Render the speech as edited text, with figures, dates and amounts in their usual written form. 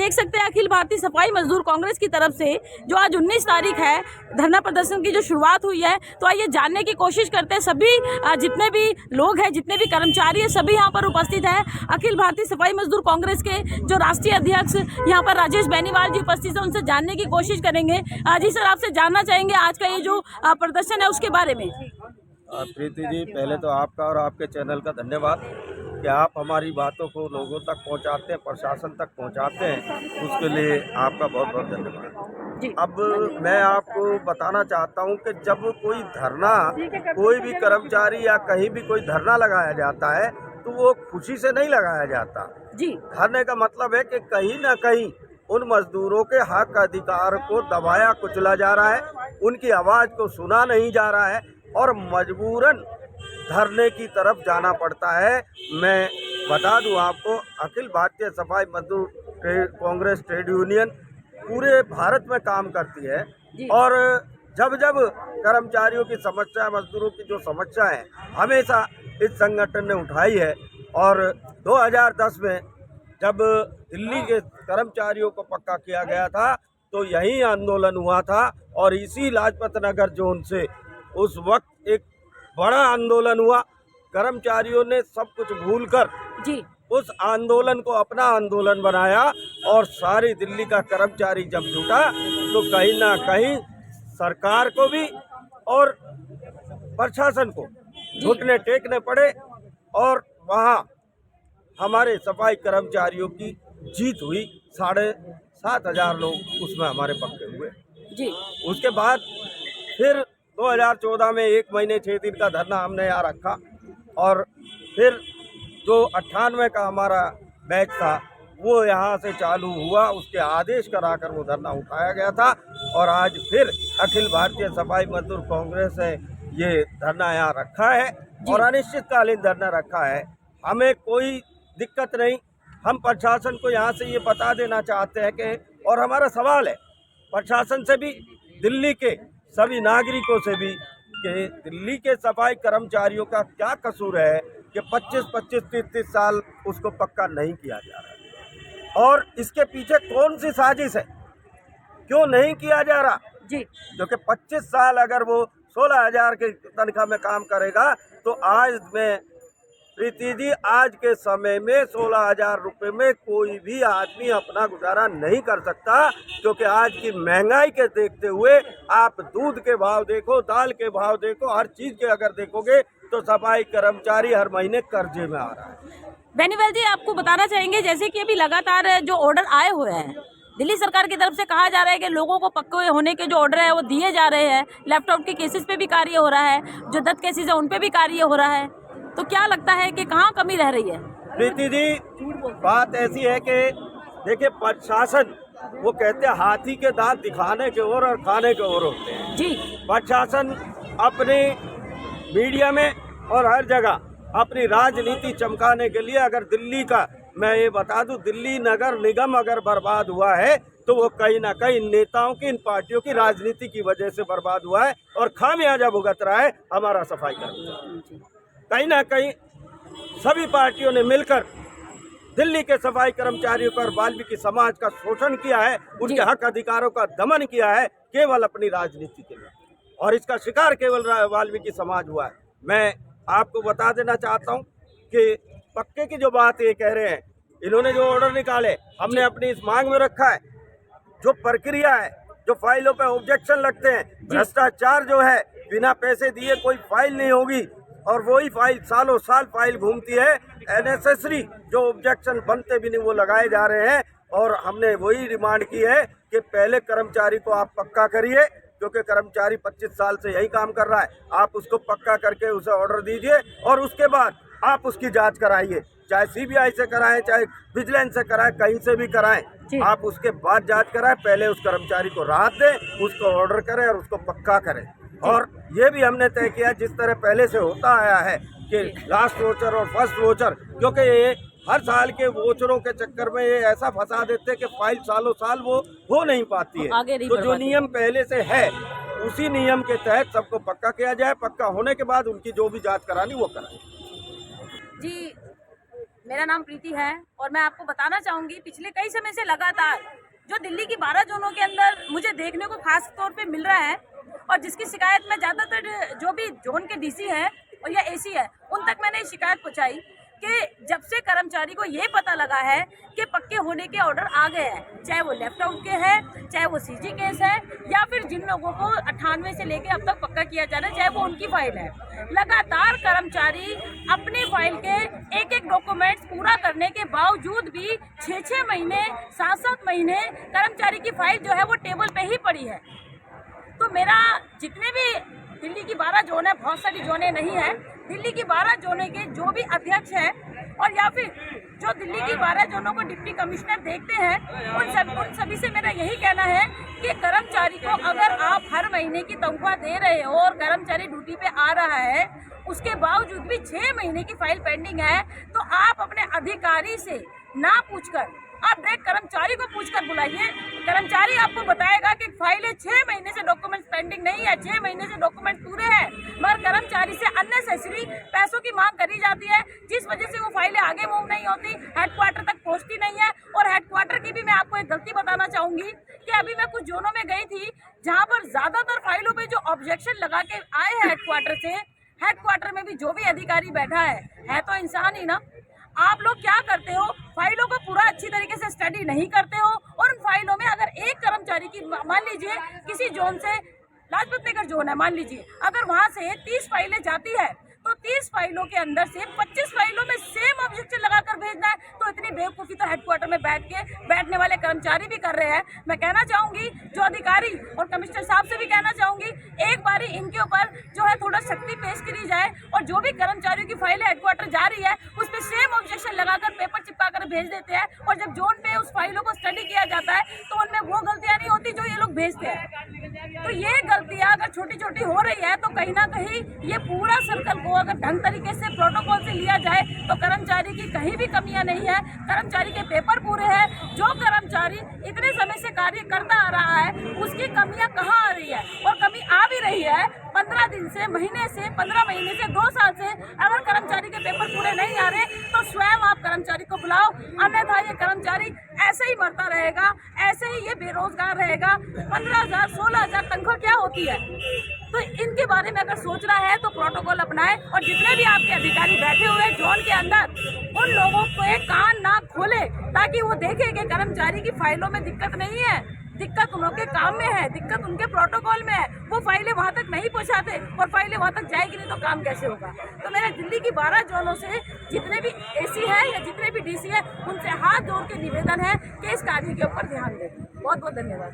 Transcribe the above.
देख सकते हैं अखिल भारतीय सफाई मजदूर कांग्रेस की तरफ से जो आज 19 तारीख है धरना प्रदर्शन की जो शुरुआत हुई है, तो आइए जानने की कोशिश करते हैं। सभी जितने भी लोग हैं, जितने भी कर्मचारी हैं, सभी यहाँ पर उपस्थित है। अखिल भारतीय सफाई मजदूर कांग्रेस के जो राष्ट्रीय अध्यक्ष यहाँ पर राजेश बेनीवाल जी उपस्थित है, उनसे जानने की कोशिश करेंगे। जी सर, आपसे जानना चाहेंगे आज का ये जो प्रदर्शन है उसके बारे में। प्रीति जी, पहले तो आपका और आपके चैनल का धन्यवाद कि आप हमारी बातों को लोगों तक पहुंचाते हैं, प्रशासन तक पहुंचाते हैं, उसके लिए आपका बहुत बहुत धन्यवाद। अब मैं आपको बताना चाहता हूं कि जब कोई धरना, कोई भी कर्मचारी या कहीं भी कोई धरना लगाया जाता है तो वो खुशी से नहीं लगाया जाता जी। धरने का मतलब है कि कहीं ना कहीं उन मजदूरों के हक अधिकार को दबाया कुचला जा रहा है, उनकी आवाज़ को सुना नहीं जा रहा है और मजबूरन धरने की तरफ जाना पड़ता है। मैं बता दूं आपको, अखिल भारतीय सफाई मजदूर कांग्रेस ट्रेड यूनियन पूरे भारत में काम करती है और जब जब कर्मचारियों की समस्या, मजदूरों की जो समस्या है, हमेशा इस संगठन ने उठाई है। और 2010 में जब दिल्ली के कर्मचारियों को पक्का किया गया था तो यही आंदोलन हुआ था और इसी लाजपत नगर जोन से उस वक्त एक बड़ा आंदोलन हुआ। कर्मचारियों ने सब कुछ भूलकर जी उस आंदोलन को अपना आंदोलन बनाया और सारी दिल्ली का कर्मचारी जब जुटा तो कहीं ना कहीं सरकार को भी और प्रशासन को घुटने टेकने पड़े और वहाँ हमारे सफाई कर्मचारियों की जीत हुई। 7,500 लोग उसमें हमारे पक्के हुए जी। उसके बाद फिर 2014 में 1 महीने 6 दिन का धरना हमने यहाँ रखा और फिर जो 98 का हमारा बैच था वो यहाँ से चालू हुआ, उसके आदेश कराकर वो धरना उठाया गया था और आज फिर अखिल भारतीय सफाई मजदूर कांग्रेस ने ये धरना यहाँ रखा है और अनिश्चितकालीन धरना रखा है। हमें कोई दिक्कत नहीं, हम प्रशासन को यहाँ से ये बता देना चाहते हैं कि, और हमारा सवाल है प्रशासन से भी, दिल्ली के सभी नागरिकों से भी, कि दिल्ली के सफाई कर्मचारियों का क्या कसूर है कि 25-25, 30-30 साल उसको पक्का नहीं किया जा रहा है और इसके पीछे कौन सी साजिश है, क्यों नहीं किया जा रहा जी। क्योंकि 25 साल अगर वो 16,000 की तनख्वाह में काम करेगा तो आज में प्रीति जी, आज के समय में 16,000 रुपये में कोई भी आदमी अपना गुजारा नहीं कर सकता। क्योंकि आज की महंगाई के देखते हुए आप दूध के भाव देखो, दाल के भाव देखो, हर चीज़ के अगर देखोगे तो सफाई कर्मचारी हर महीने कर्जे में आ रहा है। बेनीवाल जी, आपको बताना चाहेंगे जैसे कि अभी लगातार जो ऑर्डर आए हुए हैं दिल्ली सरकार की तरफ से, कहा जा रहा है कि लोगों को पक्के होने के जो ऑर्डर है वो दिए जा रहे हैं, लैपटॉप के केसेस पे भी कार्य हो रहा है, जो डेथ केसेस है उन पे भी कार्य हो रहा है, तो क्या लगता है कि कहाँ कमी रह रही है? प्रीति जी, बात ऐसी है कि देखिए, प्रशासन वो कहते हैं हाथी के दांत दिखाने के ओर और खाने के ओर होते हैं जी। प्रशासन अपने मीडिया में और हर जगह अपनी राजनीति चमकाने के लिए, अगर दिल्ली का, मैं ये बता दूं, दिल्ली नगर निगम अगर बर्बाद हुआ है तो वो कहीं ना कहीं इन नेताओं की, इन पार्टियों की राजनीति की वजह से बर्बाद हुआ है और खामियाजा भुगत रहा है हमारा सफाई कर्मचारी। कहीं ना कहीं सभी पार्टियों ने मिलकर दिल्ली के सफाई कर्मचारियों पर वाल्मीकि समाज का शोषण किया है, उनके हक अधिकारों का दमन किया है केवल अपनी राजनीति के लिए, और इसका शिकार केवल वाल्मीकि समाज हुआ है। मैं आपको बता देना चाहता हूं कि पक्के की जो बात ये कह रहे हैं, इन्होंने जो ऑर्डर निकाले हमने अपनी इस मांग में रखा है। जो प्रक्रिया है, जो फाइलों पे ऑब्जेक्शन लगते हैं, भ्रष्टाचार जो है, बिना पैसे दिए कोई फाइल नहीं होगी और वही फाइल सालों साल फाइल घूमती है। अननेसेसरी जो ऑब्जेक्शन बनते भी नहीं वो लगाए जा रहे हैं और हमने वही डिमांड की है कि पहले कर्मचारी को आप पक्का करिए, क्योंकि कर्मचारी 25 साल से यही काम कर रहा है। आप उसको पक्का करके उसे ऑर्डर दीजिए और उसके बाद आप उसकी जांच कराइए, चाहे सीबीआई से कराएं, चाहे विजिलेंस से कराएं, कहीं से भी कराएं। आप उसके बाद जांच कराएं, पहले उस कर्मचारी को राहत दें, उसको ऑर्डर करें और उसको पक्का करें। और ये भी हमने तय किया, जिस तरह पहले से होता आया है कि लास्ट वोचर और फर्स्ट वोचर, क्योंकि ये हर साल के वोचरों के चक्कर में ये ऐसा फंसा देते कि फाइल सालों साल वो हो नहीं पाती है। तो जो नियम पहले से है उसी नियम के तहत सबको पक्का किया जाए। पक्का होने के बाद उनकी जो भी जांच करानी वो कराए जी। मेरा नाम प्रीति है और मैं आपको बताना चाहूँगी पिछले कई समय से लगातार जो दिल्ली की 12 जोनों के अंदर मुझे देखने को खास तौर पे मिल रहा है और जिसकी शिकायत मैं ज़्यादातर जो भी जोन के डीसी हैं और या एसी है उन तक मैंने शिकायत पहुँचाई कि जब से कर्मचारी को ये पता लगा है कि पक्के होने के ऑर्डर आ गए हैं, चाहे वो लेफ्ट आउट के हैं, चाहे वो सीजी केस है या फिर जिन लोगों को 98 से लेके अब तक पक्का किया जा रहा है, चाहे वो उनकी फाइल है, लगातार कर्मचारी अपनी फाइल के एक एक डॉक्यूमेंट्स पूरा करने के बावजूद भी 6-6 महीने 7-7 महीने कर्मचारी की फाइल जो है वो टेबल पे ही पड़ी है। तो मेरा जितने भी दिल्ली की 12 जोन है, बहुत सारी जोनें नहीं है, दिल्ली की 12 जोने के जो भी अध्यक्ष हैं और या फिर जो दिल्ली की 12 जोनों को डिप्टी कमिश्नर देखते हैं उन सभी से मेरा यही कहना है कि कर्मचारी को अगर आप हर महीने की तनख्वाह दे रहे हो और कर्मचारी ड्यूटी पे आ रहा है उसके बावजूद भी 6 महीने की फाइल पेंडिंग है तो आप अपने अधिकारी से ना पूछकर आप डायरेक्ट कर्मचारी को पूछकर बुलाइए। कर्मचारी आपको बताएगा कि फाइल 6 महीने से डॉक्यूमेंट्स पेंडिंग नहीं है, 6 महीने से डॉक्यूमेंट पूरे हैं, मगर कर्मचारी से अननेसेसरी पैसों की मांग करी जाती है जिस वजह से वो फाइलें आगे मूव नहीं होती, हेडक्वार्टर तक पहुंचती नहीं है। और हेडक्वार्टर की भी मैं आपको एक गलती बताना चाहूंगी कि अभी मैं कुछ जोनों में गई थी जहाँ पर ज्यादातर फाइलों पर जो ऑब्जेक्शन लगा के आए हैं हेडक्वार्टर से, हेडक्वार्टर में भी जो भी अधिकारी बैठा है तो इंसान ही ना। आप लोग क्या करते हो, फाइलों को पूरा अच्छी तरीके से स्टडी नहीं करते हो और उन फाइलों में अगर एक कर्मचारी की मान लीजिए किसी जोन से लाजपत नगर जोन है, मान लीजिए अगर वहां से 30 फाइलें जाती है तो 30 फाइलों के अंदर से 25 फाइलों में सेम ऑब्जेक्शन लगाकर भेजना है तो इतनी बेवकूफ़ी तो हेडक्वार्टर में बैठने वाले कर्मचारी भी कर रहे हैं। मैं कहना चाहूँगी जो अधिकारी और कमिश्नर साहब से भी कहना चाहूँगी एक बारी इनके ऊपर जो है थोड़ा शक्ति पेश करी जाए और जो भी कर्मचारियों की फाइलें हेडक्वार्टर जा रही है उस पर सेम ऑब्जेक्शन लगाकर पेपर चिपका कर भेज देते हैं और जब जोन पे उस फाइलों को स्टडी किया जाता है तो उनमें वो गलतियाँ नहीं होती जो ये लोग भेजते हैं। तो ये गलतियाँ अगर छोटी छोटी हो रही है तो कहीं ना कहीं ये पूरा सर्कल को अगर ढंग तरीके से प्रोटोकॉल से लिया जाए तो कर्मचारी की कहीं भी कमियां नहीं है, कर्मचारी के पेपर पूरे हैं। जो कर्मचारी इतने समय से कार्य करता आ रहा है उसकी कमियां कहाँ आ रही है और कमी आ भी रही है 15 दिन से, महीने से, 15 महीने से, 2 साल से अगर कर्मचारी के पेपर पूरे नहीं आ रहे तो स्वयं आप कर्मचारी को बुलाओ, अन्यथा ये कर्मचारी ऐसे ही मरता रहेगा, ऐसे ही ये बेरोजगार रहेगा। 15,000 16,000 तनख्वाह क्या होती है? तो इनके बारे में अगर सोच रहा है तो प्रोटोकॉल अपनाए और जितने भी आपके अधिकारी बैठे हुए हैं जोन के अंदर उन लोगों को एक कान नाक खोले ताकि वो देखे कि कर्मचारी की फाइलों में दिक्कत नहीं है, दिक्कत उन लोगों के काम में है, दिक्कत उनके प्रोटोकॉल में है। वो फाइलें वहाँ तक नहीं पहुँचाते और फाइलें वहाँ तक जाएगी नहीं तो काम कैसे होगा। तो मेरा दिल्ली की 12 जोनों से जितने भी एसी है या जितने भी डीसी है उनसे हाथ जोड़ के निवेदन है कि इस कार्य के ऊपर ध्यान दें। बहुत बहुत धन्यवाद।